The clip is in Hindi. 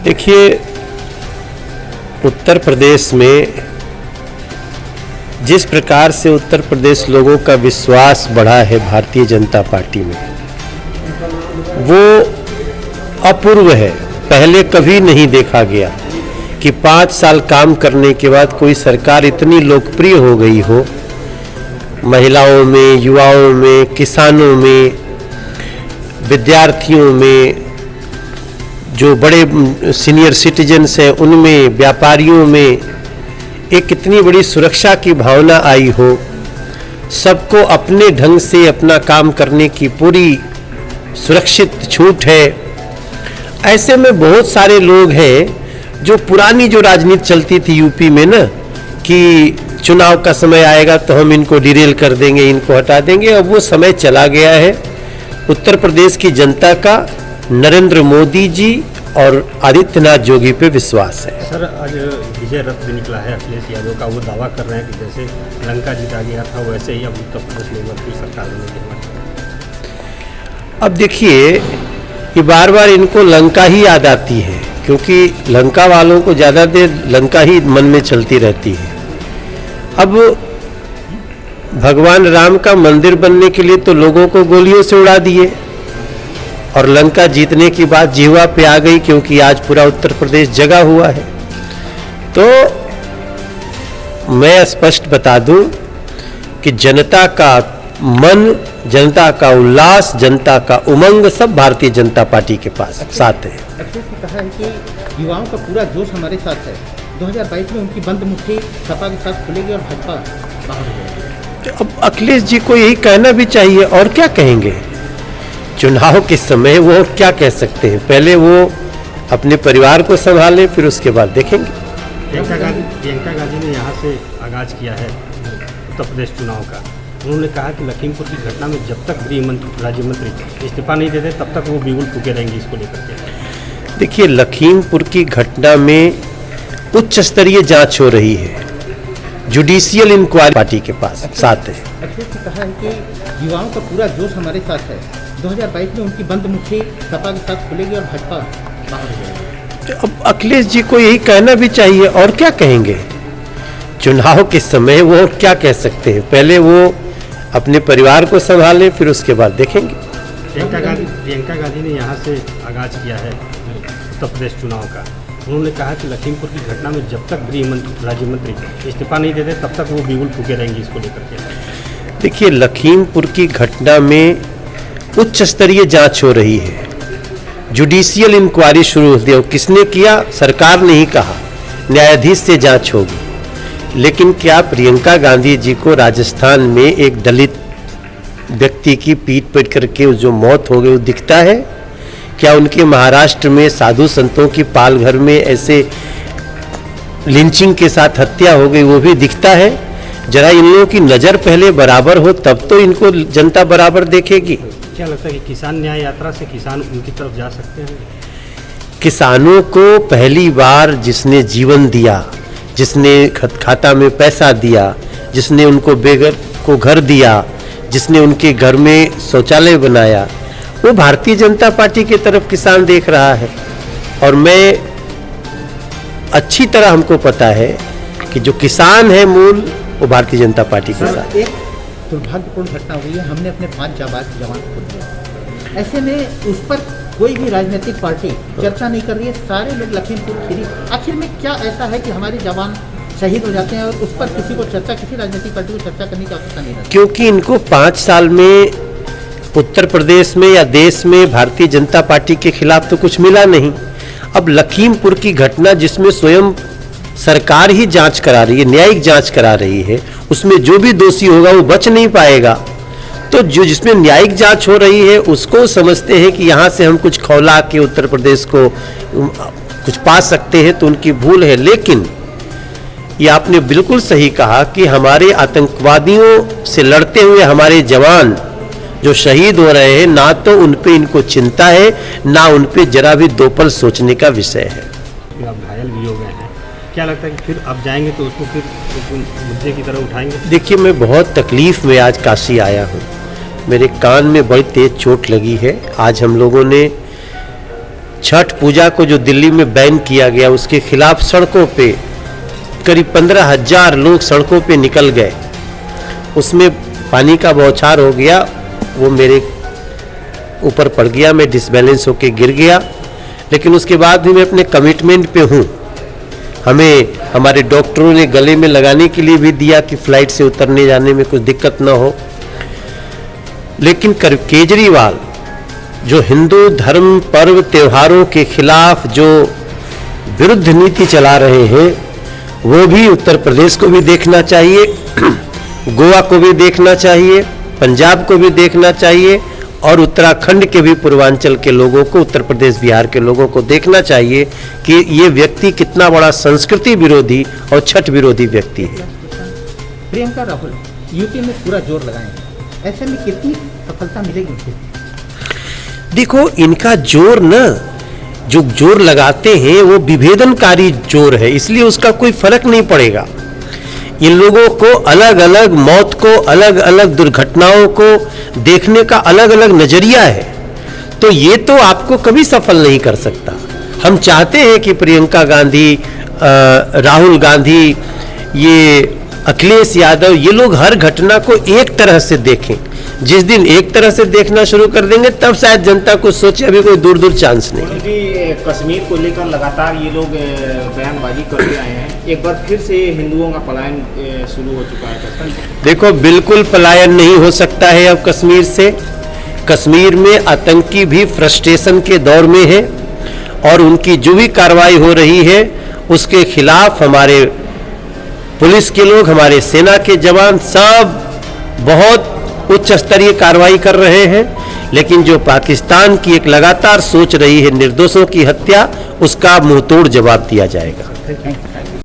देखिए, उत्तर प्रदेश में जिस प्रकार से उत्तर प्रदेश लोगों का विश्वास बढ़ा है भारतीय जनता पार्टी में, वो अपूर्व है। पहले कभी नहीं देखा गया कि 5 साल काम करने के बाद कोई सरकार इतनी लोकप्रिय हो गई हो। महिलाओं में, युवाओं में, किसानों में, विद्यार्थियों में, जो बड़े सीनियर सिटीजन्स हैं उनमें, व्यापारियों में एक इतनी बड़ी सुरक्षा की भावना आई हो। सबको अपने ढंग से अपना काम करने की पूरी सुरक्षित छूट है। ऐसे में बहुत सारे लोग हैं जो पुरानी जो राजनीति चलती थी यूपी में ना, कि चुनाव का समय आएगा तो हम इनको डिरेल कर देंगे, इनको हटा देंगे, अब वो समय चला गया है। उत्तर प्रदेश की जनता का नरेंद्र मोदी जी और आदित्यनाथ योगी पे विश्वास है। सर, आज विजय रथ भी निकला है अखिलेश यादव का। वो दावा कर रहे हैं कि जैसे लंका जीता गया था वैसे ही अब उत्तर प्रदेश में फिर सरकार बनेगी। अब देखिए, ये बार बार इनको लंका ही याद आती है, क्योंकि लंका वालों को ज़्यादा देर लंका ही मन में चलती रहती है। अब भगवान राम का मंदिर बनने के लिए तो लोगों को गोलियों से उड़ा दिए, और लंका जीतने की बात जीवा पे आ गई, क्योंकि आज पूरा उत्तर प्रदेश जगा हुआ है। तो मैं स्पष्ट बता दूं कि जनता का मन, जनता का उल्लास, जनता का उमंग सब भारतीय जनता पार्टी के पास साथ है। अखिलेश ने कहा है कि युवाओं का पूरा जोश हमारे साथ है। 2022 में उनकी बंद मुट्ठी सपा के साथ खुलेगी और भाजपा बाहर हो जाएगी। अब अखिलेश जी को यही कहना भी चाहिए, और क्या कहेंगे। चुनाव के समय वो क्या कह सकते हैं। पहले वो अपने परिवार को संभालें, फिर उसके बाद देखेंगे। प्रियंका गांधी ने यहाँ से आगाज किया है उत्तर प्रदेश चुनाव का। उन्होंने कहा कि लखीमपुर की घटना में जब तक गृह राज्य मंत्री इस्तीफा नहीं देते तब तक वो बिगुल फूके रहेंगे। इसको लेकर के देखिए, लखीमपुर की घटना में उच्च स्तरीय जांच हो रही है, जुडिशियल इंक्वायरी पार्टी के पास साथ है। अखिलेश ने कहा है कि युवाओं का पूरा जोश हमारे साथ है। 2022 में उनकी बंद मुट्ठी सपा के साथ खुलेगी और भाजपा बाहर हो जाएगी। अब अखिलेश जी को यही कहना भी चाहिए, और क्या कहेंगे। चुनाव के समय वो क्या कह सकते हैं। पहले वो अपने परिवार को संभालें, फिर उसके बाद देखेंगे। प्रियंका गांधी ने यहाँ से आगाज किया है उत्तर प्रदेश चुनाव का। उन्होंने कहा कि लखीमपुर की घटना में जब तक गृह राज्य मंत्री इस्तीफा नहीं देते तब तक वो बिगुल फूके रहेंगे। इसको लेकर के देखिए, लखीमपुर की घटना में उच्च स्तरीय जांच हो रही है, जुडिशियल इंक्वायरी शुरू हो गई। किसने किया? सरकार ने ही कहा, न्यायाधीश से जांच होगी। लेकिन क्या प्रियंका गांधी जी को राजस्थान में एक दलित व्यक्ति की पीट पीट करके जो मौत हो गई वो दिखता है? क्या उनके महाराष्ट्र में साधु संतों की पालघर में ऐसे लिंचिंग के साथ हत्या हो गई वो भी दिखता है? जरा इन लोगों की नज़र पहले बराबर हो, तब तो इनको जनता बराबर देखेगी। क्या लगता है कि किसान न्याय यात्रा से किसान उनकी तरफ जा सकते हैं? किसानों को पहली बार जिसने जीवन दिया, जिसने खाता में पैसा दिया, जिसने उनको बेघर को घर दिया, जिसने उनके घर में शौचालय बनाया, वो भारतीय जनता पार्टी की तरफ किसान देख रहा है। और मैं अच्छी तरह हमको पता है कि जो किसान है मूल, वो भारतीय जनता पार्टी के साथ। एक दुर्भाग्यपूर्ण घटना हुई है, हमने अपने 5 जाबाज जवान खो दिए। ऐसे में उस पर कोई भी राजनीतिक पार्टी चर्चा नहीं कर रही है। सारे लोग लखीमपुर खीरी, आखिर में क्या ऐसा है कि हमारे जवान शहीद हो जाते हैं और उस पर किसी को चर्चा, किसी राजनीतिक पार्टी को चर्चा करने की आवश्यकता नहीं रहती? क्योंकि इनको 5 साल में उत्तर प्रदेश में या देश में भारतीय जनता पार्टी के खिलाफ तो कुछ मिला नहीं। अब लखीमपुर की घटना जिसमें स्वयं सरकार ही जांच करा रही है, न्यायिक जांच करा रही है, उसमें जो भी दोषी होगा वो बच नहीं पाएगा। तो जो जिसमें न्यायिक जांच हो रही है उसको समझते हैं कि यहाँ से हम कुछ खौला के उत्तर प्रदेश को कुछ पा सकते हैं, तो उनकी भूल है। लेकिन ये आपने बिल्कुल सही कहा कि हमारे आतंकवादियों से लड़ते हुए हमारे जवान जो शहीद हो रहे हैं, ना तो उन पे इनको चिंता है, ना उन पे जरा भी दो पल सोचने का विषय है। आप घायल भी हो गए हैं, क्या लगता है कि फिर आप जाएंगे तो उसको फिर मुद्दे की तरह उठाएंगे? देखिए, मैं बहुत तकलीफ में आज काशी आया हूँ। मेरे कान में बड़ी तेज चोट लगी है। आज हम लोगों ने छठ पूजा को जो दिल्ली में बैन किया गया, उसके खिलाफ सड़कों पे करीब 15,000 लोग सड़कों पे निकल गए। उसमें पानी का बौछार हो गया, वो मेरे ऊपर पड़ गया, मैं डिसबैलेंस होके गिर गया। लेकिन उसके बाद भी मैं अपने कमिटमेंट पे हूँ। हमें हमारे डॉक्टरों ने गले में लगाने के लिए भी दिया कि फ्लाइट से उतरने जाने में कुछ दिक्कत ना हो। लेकिन केजरीवाल जो हिंदू धर्म पर्व त्योहारों के खिलाफ जो विरुद्ध नीति चला रहे हैं, वो भी उत्तर प्रदेश को भी देखना चाहिए, गोवा को भी देखना चाहिए, पंजाब को भी देखना चाहिए और उत्तराखंड के भी पूर्वांचल के लोगों को, उत्तर प्रदेश बिहार के लोगों को देखना चाहिए कि ये व्यक्ति कितना बड़ा संस्कृति विरोधी और छठ विरोधी व्यक्ति है। प्रियंका राहुल यूपी में पूरा जोर लगाएंगे, ऐसे में कितनी सफलता मिलेगी? देखो, इनका जोर न, जो जोर लगाते हैं वो विभेदनकारी जोर है, इसलिए उसका कोई फर्क नहीं पड़ेगा। इन लोगों को अलग अलग मौत को, अलग अलग दुर्घटनाओं को देखने का अलग अलग नजरिया है, तो ये तो आपको कभी सफल नहीं कर सकता। हम चाहते हैं कि प्रियंका गांधी, राहुल गांधी, ये अखिलेश यादव, ये लोग हर घटना को एक तरह से देखें। जिस दिन एक तरह से देखना शुरू कर देंगे तब शायद जनता को सोचे, अभी कोई दूर दूर चांस नहीं। कश्मीर को लेकर लगातार ये लोग बयानबाजी करते आए हैं, एक बार फिर से हिंदुओं का पलायन शुरू हो चुका है। देखो, बिल्कुल पलायन नहीं हो सकता है अब कश्मीर से। कश्मीर में आतंकी भी फ्रस्ट्रेशन के दौर में है और उनकी जो भी कार्रवाई हो रही है उसके खिलाफ हमारे पुलिस के लोग, हमारे सेना के जवान सब बहुत उच्च स्तरीय कार्रवाई कर रहे हैं। लेकिन जो पाकिस्तान की एक लगातार सोच रही है निर्दोषों की हत्या, उसका मुंहतोड़ जवाब दिया जाएगा।